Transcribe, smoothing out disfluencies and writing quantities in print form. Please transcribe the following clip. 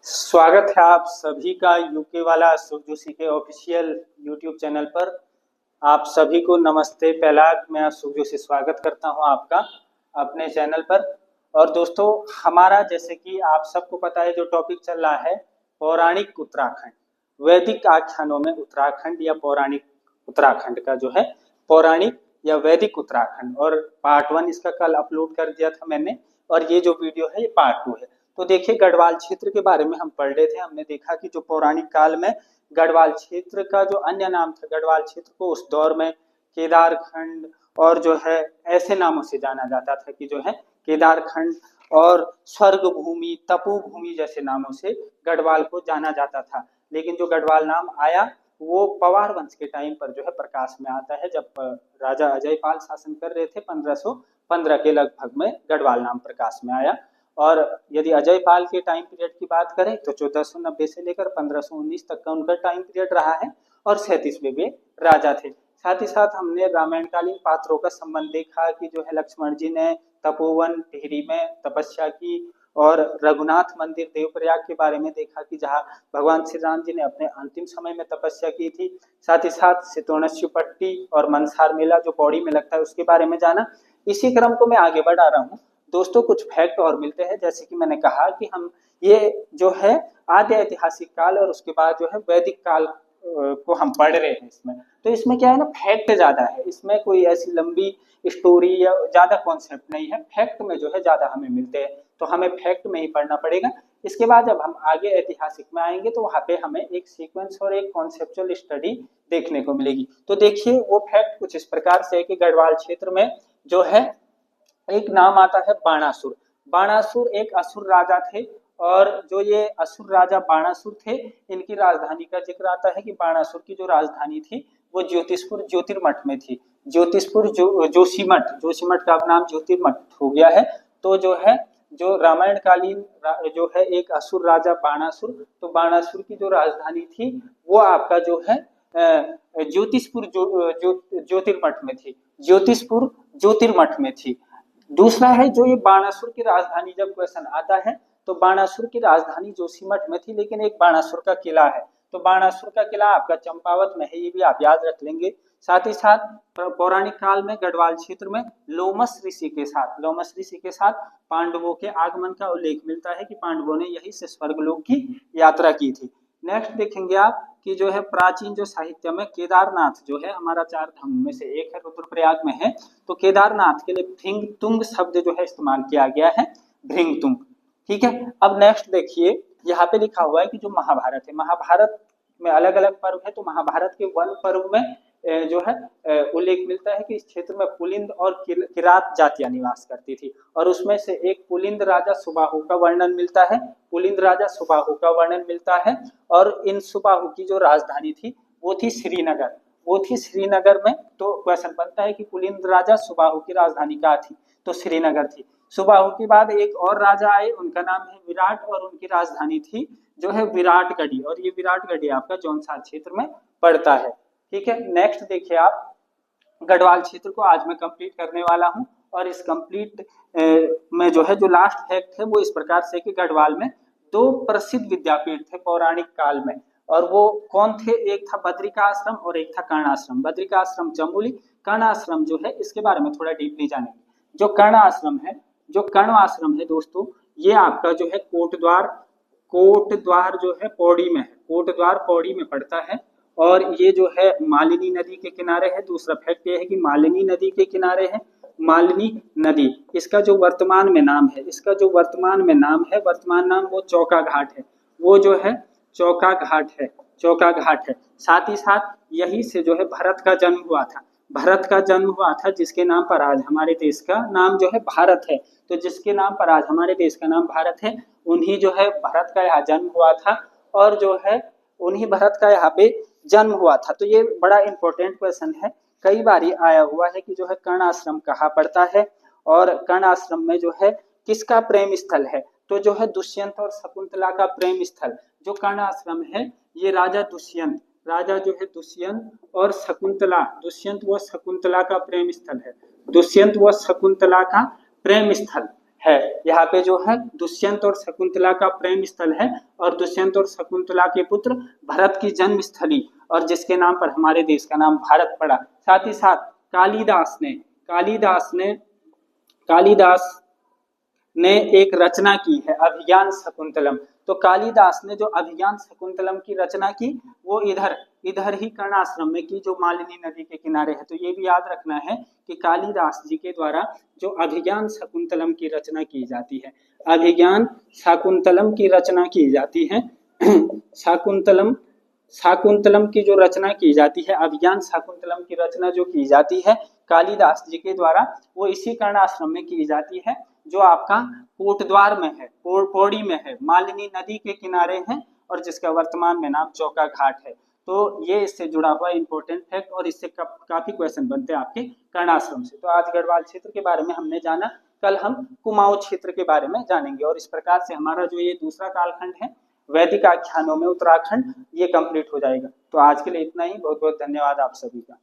स्वागत है आप सभी का यूके वाला सुख जोशी के ऑफिशियल यूट्यूब चैनल पर। आप सभी को नमस्ते। पहला मैं सुख जोशी स्वागत करता हूं आपका अपने चैनल पर। और दोस्तों, हमारा जैसे कि आप सबको पता है जो टॉपिक चल रहा है पौराणिक उत्तराखंड, वैदिक आख्यानों में उत्तराखंड या पौराणिक उत्तराखंड का जो है पौराणिक या वैदिक उत्तराखंड। और पार्ट 1 इसका कल अपलोड कर दिया था मैंने, और ये जो वीडियो है ये पार्ट 2 है। तो देखिए, गढ़वाल क्षेत्र के बारे में हम पढ़ रहे थे। हमने देखा कि जो पौराणिक काल में गढ़वाल क्षेत्र का जो अन्य नाम था, गढ़वाल क्षेत्र को उस दौर में केदारखंड और जो है ऐसे नामों से जाना जाता था कि जो है केदारखंड और स्वर्ग भूमि, तपो भूमि जैसे नामों से गढ़वाल को जाना जाता था। लेकिन जो गढ़वाल नाम आया वो पवार वंश के टाइम पर जो है प्रकाश में आता है, जब राजा अजयपाल शासन कर रहे थे 1515 के लगभग में गढ़वाल नाम प्रकाश में आया। और यदि अजयपाल के टाइम पीरियड की बात करें तो 1490 से लेकर 1519 तक का उनका टाइम पीरियड रहा है, और 37वें वे राजा थे। साथ ही साथ हमने रामायणकालीन पात्रों का संबंध देखा कि जो है लक्ष्मण जी ने तपोवन टिहरी में तपस्या की, और रघुनाथ मंदिर देवप्रयाग के बारे में देखा कि जहाँ भगवान श्री राम जी ने अपने अंतिम समय में तपस्या की थी। साथ ही साथ सितोणस्यपट्टी और मनसार मेला जो पौड़ी में लगता है उसके बारे में जाना। इसी क्रम को मैं आगे बढ़ा रहा हूँ दोस्तों। कुछ फैक्ट और मिलते हैं, जैसे कि मैंने कहा कि हम ये जो है आद्य ऐतिहासिक काल और उसके बाद जो है वैदिक काल को हम पढ़ रहे हैं। इसमें तो इसमें क्या है ना, फैक्ट ज्यादा है। इसमें कोई ऐसी लंबी स्टोरी या ज्यादा कॉन्सेप्ट नहीं है, फैक्ट में जो है ज्यादा हमें मिलते हैं, तो हमें फैक्ट में ही पढ़ना पड़ेगा। इसके बाद जब हम आगे ऐतिहासिक में आएंगे तो वहां पे हमें एक सीक्वेंस और एक कॉन्सेप्चुअल स्टडी देखने को मिलेगी। तो देखिए, वो फैक्ट कुछ इस प्रकार से है कि गढ़वाल क्षेत्र में जो है एक नाम आता है बाणासुर। बाणासुर एक असुर राजा थे, और जो ये असुर राजा बाणासुर थे, इनकी राजधानी का जिक्र आता है कि बाणासुर की जो राजधानी थी वो ज्योतिषपुर ज्योतिर्मठ में थी। ज्योतिषपुर जोशीमठ, जोशीमठ का नाम ज्योतिर्मठ हो गया है। तो जो है जो रामायणकालीन जो है एक असुर राजा बाणासुर, तो बाणासुर की जो राजधानी थी वो आपका जो है ज्योतिषपुर ज्योतिर्मठ में थी, ज्योतिषपुर ज्योतिर्मठ में थी। दूसरा है जो ये बाणासुर की राजधानी, जब क्वेश्चन आता है तो बाणासुर की राजधानी जोशीमठ में थी, लेकिन एक बाणासुर का किला है। तो बाणासुर का किला आपका चंपावत में है, ये भी आप याद रख लेंगे। साथ ही साथ पौराणिक काल में गढ़वाल क्षेत्र में लोमस ऋषि के साथ पांडवों के आगमन का उल्लेख मिलता है कि पांडवों ने यही से स्वर्गलोक की यात्रा की थी। नेक्स्ट देखेंगे आप कि जो है प्राचीन जो साहित्य में केदारनाथ जो है हमारा 4 धाम में से एक है, रुद्रप्रयाग में है। तो केदारनाथ के लिए भृंगतुंग शब्द जो है इस्तेमाल किया गया है, भृंगतुंग। ठीक है। अब नेक्स्ट देखिए, यहाँ पे लिखा हुआ है कि जो महाभारत है, महाभारत में अलग अलग पर्व है। तो महाभारत के वन पर्व में जो है उल्लेख मिलता है कि इस क्षेत्र में पुलिंद और किरात जातियां निवास करती थी, और उसमें से एक पुलिंद राजा सुबाहु का वर्णन मिलता है। पुलिंद राजा सुबाहु का वर्णन मिलता है, और इन सुबाहु की जो राजधानी थी वो थी श्रीनगर, में। तो क्वेश्चन बनता है कि पुलिंद राजा सुबाहु की राजधानी कहाँ थी, तो श्रीनगर थी। सुबाहु के बाद एक और राजा आए, उनका नाम है विराट, और उनकी राजधानी थी जो है विराटगढ़ी, और ये विराटगढ़ी आपका जौनसार क्षेत्र में पड़ता है। ठीक है। नेक्स्ट देखिए आप, गढ़वाल क्षेत्र को आज मैं कंप्लीट करने वाला हूं, और इस कंप्लीट में जो है जो लास्ट फैक्ट है वो इस प्रकार से कि गढ़वाल में 2 प्रसिद्ध विद्यापीठ थे पौराणिक काल में, और वो कौन थे? एक था बद्रिकाश्रम और एक था कर्णाश्रम। बद्रिकाश्रम चमोली, कर्णाश्रम जो है इसके बारे में थोड़ा डीपली जानेंगे। जो कर्ण आश्रम है दोस्तों, ये आपका जो है कोटद्वार जो है पौड़ी में है, कोटद्वार पौड़ी में पड़ता है, और ये जो है मालिनी नदी के किनारे है। दूसरा फैक्ट ये है कि मालिनी नदी के किनारे है, मालिनी नदी। इसका जो वर्तमान में नाम है, वर्तमान नाम वो चौका घाट है, वो जो है चौका घाट है। साथ ही साथ यही से जो है भरत का जन्म हुआ था, जिसके नाम पर आज हमारे देश का नाम जो है भारत है। तो जिसके नाम पर आज हमारे देश का नाम भारत है, उन्हीं जो है भरत का यहाँ जन्म हुआ था, और जो है उन्हीं भरत का यहाँ पे जन्म हुआ था। तो ये बड़ा इंपॉर्टेंट क्वेश्चन है, कई बार आया हुआ है कि जो है कर्ण आश्रम कहाँ पड़ता है, और कर्ण आश्रम में जो है किसका प्रेम स्थल है? तो जो है दुष्यंत और शकुंतला का प्रेम स्थल जो कर्ण आश्रम है, ये राजा जो है दुष्यंत और शकुंतला, दुष्यंत व शकुंतला का प्रेम स्थल है, दुष्यंत व शकुंतला का प्रेम स्थल है। यहाँ पे जो है दुष्यंत और शकुंतला का प्रेम स्थल है और दुष्यंत और शकुंतला के पुत्र भरत की जन्म स्थली और जिसके नाम पर हमारे देश का नाम भारत पड़ा। साथ ही साथ कालिदास ने एक रचना की है अभिज्ञान शकुंतलम। तो कालिदास ने जो अभिज्ञान शकुंतलम की रचना की वो इधर ही कर्णाश्रम में की, जो मालिनी नदी के किनारे है। तो ये भी याद रखना है कि कालिदास जी के द्वारा जो अभिज्ञान शकुंतलम की रचना की जाती है, अभिज्ञान शाकुंतलम की रचना की जाती है। शाकुंतलम की जो रचना की जाती है, अभिज्ञान शाकुंतलम की रचना जो की जाती है कालिदास जी के द्वारा, वो इसी कर्णाश्रम में की जाती है जो आपका कोटद्वार में है, पौड़ी में है, मालिनी नदी के किनारे है और जिसका वर्तमान में नाम चौका घाट है। तो ये इससे जुड़ा हुआ इंपॉर्टेंट फैक्ट और इससे काफी क्वेश्चन बनते हैं आपके कर्णाश्रम से। तो आज गढ़वाल क्षेत्र के बारे में हमने जाना, कल हम कुमाऊं क्षेत्र के बारे में जानेंगे और इस प्रकार से हमारा जो ये दूसरा कालखंड है वैदिक आख्यानों में उत्तराखंड, ये कंप्लीट हो जाएगा। तो आज के लिए इतना ही। बहुत बहुत धन्यवाद आप सभी का।